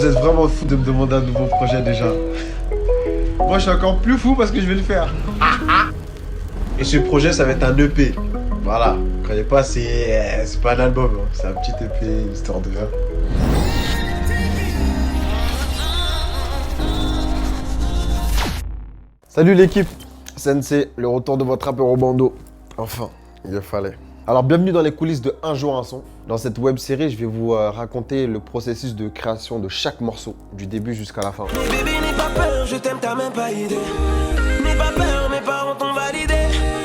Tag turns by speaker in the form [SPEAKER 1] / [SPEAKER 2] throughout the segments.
[SPEAKER 1] vous êtes vraiment fou de me demander un nouveau projet déjà. Moi, je suis encore plus fou parce que je vais le faire. Et ce projet, ça va être un EP. Voilà. Croyez pas, c'est pas un album. Hein. C'est un petit EP, histoire de rien. Salut l'équipe. Sensei, le retour de votre rappeur au bandeau. Enfin, il le fallait. Alors, bienvenue dans les coulisses de Un jour un son. Dans cette web série, je vais vous raconter le processus de création de chaque morceau, du début jusqu'à la fin.
[SPEAKER 2] Mais bébé, n'aie pas peur, je t'aime, t'as même pas idée. N'aie pas peur, mes parents t'ont validé.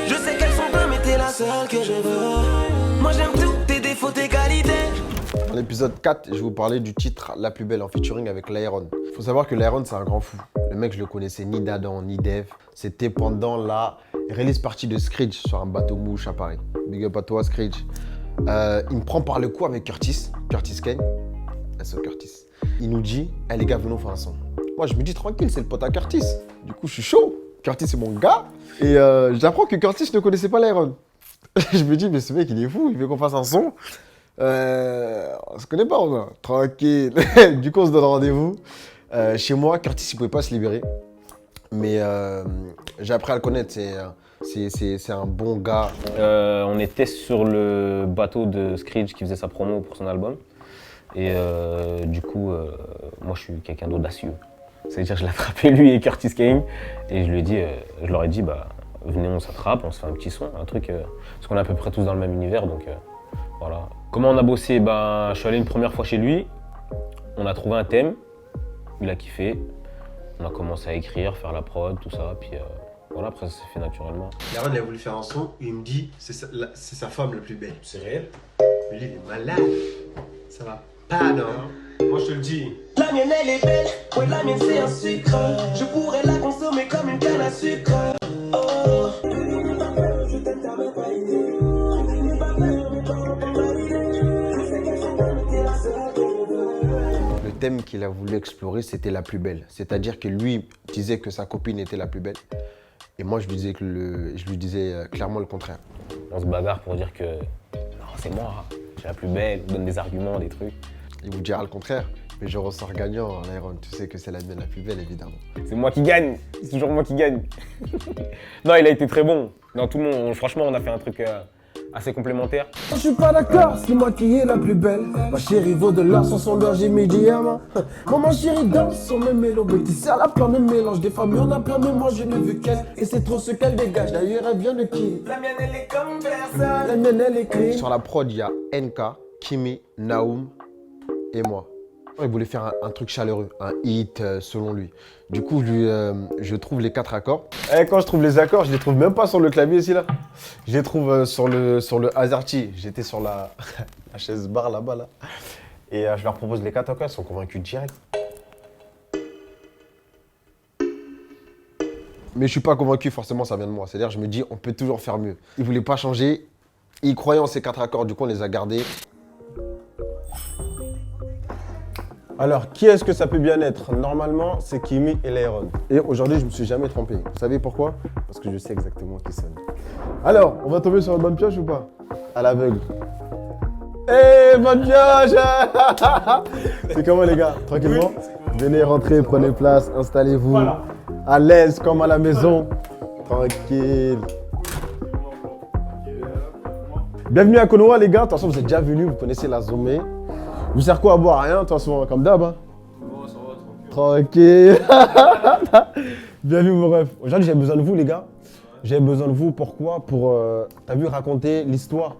[SPEAKER 2] Je sais qu'elles sont peu, mais t'es la seule que je veux. Moi j'aime tout, tes défauts, tes qualités.
[SPEAKER 1] Dans l'épisode 4, je vais vous parler du titre La plus belle en featuring avec Lairon. Il faut savoir que Lairon, c'est un grand fou. Le mec, je le connaissais ni d'Adam, ni d'Eve. C'était pendant la release party de Screech sur un bateau mouche à Paris. Big up à toi, Screech. Il me prend par le cou avec Curtis Kane. S.O. Curtis. Il nous dit, hey, les gars, venons faire un son. Moi, je me dis, tranquille, c'est le pote à Curtis. Du coup, je suis chaud. Curtis, c'est mon gars. Et j'apprends que Curtis ne connaissait pas Lairon. Je me dis, mais ce mec, il est fou. Il veut qu'on fasse un son. On se connaît pas, on a. Tranquille. Du coup, on se donne rendez-vous. Chez moi, Curtis, il pouvait pas se libérer. Mais j'ai appris à le connaître. C'est un bon gars.
[SPEAKER 3] On était sur le bateau de Screech qui faisait sa promo pour son album. Et du coup, moi, je suis quelqu'un d'audacieux. C'est-à-dire que je l'ai attrapé, lui et Curtis Kane. Et je leur ai dit, bah, venez, on s'attrape, on se fait un petit son, un truc. Parce qu'on est à peu près tous dans le même univers, donc voilà. Comment on a bossé? Ben, je suis allé une première fois chez lui. On a trouvé un thème. Il a kiffé. On a commencé à écrire, faire la prod, tout ça. Puis voilà, après, ça s'est fait naturellement.
[SPEAKER 1] Lairon, il a voulu faire un son. Il me dit, c'est sa femme la plus belle. C'est réel? Lui, il est malade. Ça va pas, non? Moi, je te le dis.
[SPEAKER 2] La mienne, elle est belle. Ouais, la mienne, c'est un sucre. Je pourrais la consommer comme une canne à sucre. Oh. N'aie pas peur, je t'aime, t'as même pas idée. N'aie pas peur, mes parents t'ont validé. Je sais qu'elles sont bonnes, mais t'es la seule que je veux.
[SPEAKER 1] Le thème qu'il a voulu explorer, c'était la plus belle. C'est-à-dire que lui disait que sa copine était la plus belle. Et moi, je lui disais clairement le contraire.
[SPEAKER 3] On se bagarre pour dire que non, c'est moi, j'ai la plus belle, on donne des arguments, des trucs.
[SPEAKER 1] Il vous dira le contraire. Mais je ressors gagnant, Lairon. Tu sais que c'est la mienne la plus belle, évidemment.
[SPEAKER 3] C'est moi qui gagne, c'est toujours moi qui gagne. Non, il a été très bon. Dans tout le monde, franchement, on a fait un truc assez complémentaire.
[SPEAKER 4] Je suis pas d'accord, c'est moi qui est la plus belle. Ma chérie vaut de l'or sur son berger médiamment. Maman chérie danse sur mes mélodies qui sert la plein de mélange. Des femmes, y'en a plein, mais moi je n'ai vu qu'elle. Et c'est trop ce qu'elle dégage, d'ailleurs elle vient de qui?
[SPEAKER 2] La mienne, elle est comme personne.
[SPEAKER 4] La mienne elle est clean.
[SPEAKER 1] Sur la prod, il y a NK, Kimi, Naoum et moi. Il voulait faire un truc chaleureux, un hit selon lui. Du coup, je trouve les 4 accords. Et quand je trouve les accords, je les trouve même pas sur le clavier ici là. Je les trouve sur le AZERTY. J'étais sur la chaise bar là-bas là. Et je leur propose les 4 accords, ils sont convaincus direct. Mais je suis pas convaincu, forcément ça vient de moi. C'est-à-dire je me dis on peut toujours faire mieux. Ils voulaient pas changer. Ils croyaient en ces 4 accords, du coup on les a gardés. Alors, qui est-ce que ça peut bien être? Normalement, c'est Kimi et Lairon. Et aujourd'hui, je ne me suis jamais trompé. Vous savez pourquoi? Parce que je sais exactement qui sonne. Alors, on va tomber sur une bonne pioche ou pas? À l'aveugle. Eh, bonne pioche. C'est comment les gars? Tranquillement? Venez rentrer, prenez place, installez-vous. Voilà. À l'aise comme à la maison. Tranquille. Bienvenue à Konoha les gars. De toute façon, vous êtes déjà venus, vous connaissez la Zomé. Vous sert quoi à boire? Rien, de toute façon, comme d'hab. Hein.
[SPEAKER 5] Bon, ça va, tranquille.
[SPEAKER 1] Tranquille. Bienvenue mon ref. Aujourd'hui, j'ai besoin de vous les gars. J'ai besoin de vous, pourquoi? Pour, t'as vu, raconter l'histoire.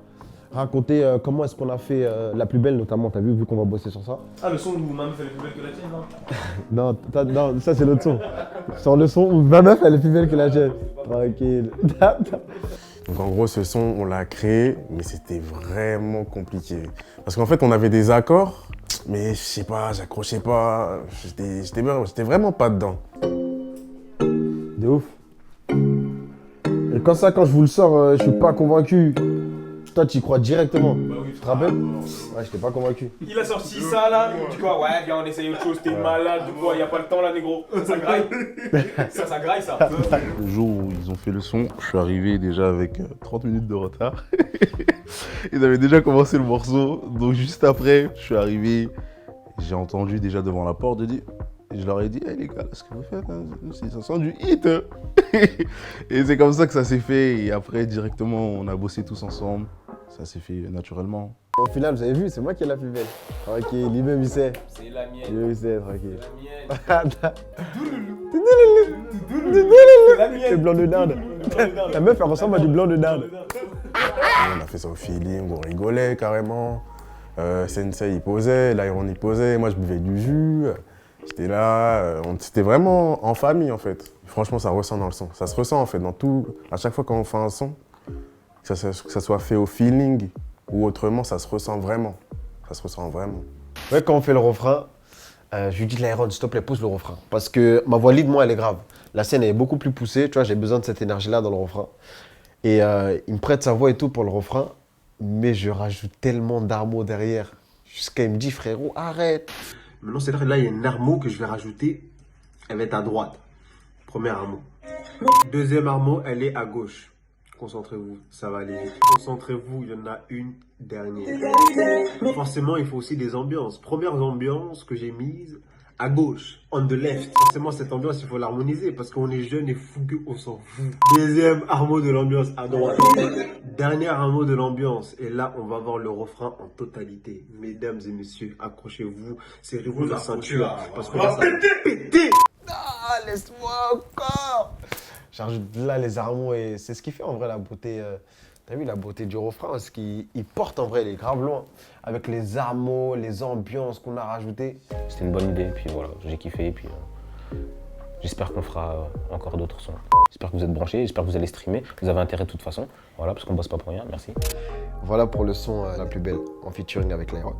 [SPEAKER 1] Raconter comment est-ce qu'on a fait la plus belle notamment, t'as vu qu'on va bosser sur ça.
[SPEAKER 5] Ah, le son où ma meuf elle est plus belle que la tienne, non?
[SPEAKER 1] Non, ça c'est l'autre son. Sur le son où ma meuf elle est plus belle que la tienne. Tranquille.
[SPEAKER 6] Donc en gros, ce son, on l'a créé, mais c'était vraiment compliqué. Parce qu'en fait, on avait des accords, mais je sais pas, j'accrochais pas, j'étais vraiment pas dedans.
[SPEAKER 1] De ouf. Et quand je vous le sors, je suis pas convaincu. Toi, tu y crois directement.
[SPEAKER 5] Bah oui.
[SPEAKER 1] Tu te rappelles? Ouais, j'étais pas convaincu.
[SPEAKER 5] Il a sorti ça là, tu vois, ouais, viens on essaye autre chose, t'es malade, du coup, y a pas le temps là, négro. Ça graille. ça graille ça.
[SPEAKER 7] Le jour où ils ont fait le son, je suis arrivé déjà avec 30 minutes de retard. Ils avaient déjà commencé le morceau, donc juste après, je suis arrivé, J'ai entendu déjà devant la porte, je leur ai dit, hey, les gars, ce que vous faites, hein, ça sent du hit. Hein. Et c'est comme ça que ça s'est fait. Et après, directement, on a bossé tous ensemble. Ça s'est fait naturellement.
[SPEAKER 1] Au final, vous avez vu, c'est moi qui ai la plus belle. Ok, lui-même il sait.
[SPEAKER 5] C'est la mienne.
[SPEAKER 1] Lui-même il sait, tranquille.
[SPEAKER 5] La mienne.
[SPEAKER 1] C'est blanc de dinde. La meuf, elle ressemble à du blanc de dinde.
[SPEAKER 6] On a fait ça au feeling, on rigolait carrément. Sensei il posait, Lyron il posait, moi je buvais du jus. J'étais là, c'était vraiment en famille en fait. Franchement, ça ressent dans le son. Ça se ressent en fait dans tout. À chaque fois qu'on fait un son, que ça soit fait au feeling ou autrement, ça se ressent vraiment. Ça se ressent vraiment.
[SPEAKER 1] Ouais, quand on fait le refrain, je lui dis Lyron, s'il te plaît, pousse le refrain. Parce que ma voix lead, moi, elle est grave. La scène elle est beaucoup plus poussée, tu vois, j'ai besoin de cette énergie-là dans le refrain. Et il me prête sa voix et tout pour le refrain, mais je rajoute tellement d'armo derrière. Jusqu'à il me dit, frérot, arrête.
[SPEAKER 4] Maintenant, c'est là, il y a une armo que je vais rajouter. Elle va être à droite. Première armo. Deuxième armo, elle est à gauche. Concentrez-vous, ça va aller vite. Concentrez-vous, il y en a une dernière. Forcément, il faut aussi des ambiances. Première ambiance que j'ai mise à gauche, on the left. Forcément, cette ambiance, il faut l'harmoniser parce qu'on est jeune et fougueux, on s'en fout. Deuxième armo de l'ambiance à droite. Dernière armo de l'ambiance. Et là, on va voir le refrain en totalité. Mesdames et messieurs, accrochez-vous, serrez-vous la ceinture parce que là, ça va péter.
[SPEAKER 1] Ah, laisse-moi encore. J'ajoute là les armos et c'est ce qui fait en vrai la beauté. T'as vu la beauté du refrain, parce qu'il porte en vrai, il est grave loin. Avec les armos, les ambiances qu'on a rajoutées.
[SPEAKER 3] C'était une bonne idée, puis voilà, j'ai kiffé, et puis j'espère qu'on fera encore d'autres sons. J'espère que vous êtes branchés, j'espère que vous allez streamer. Vous avez intérêt de toute façon, voilà, parce qu'on bosse pas pour rien, merci.
[SPEAKER 1] Voilà pour le son La Plus Belle en featuring avec Lyron.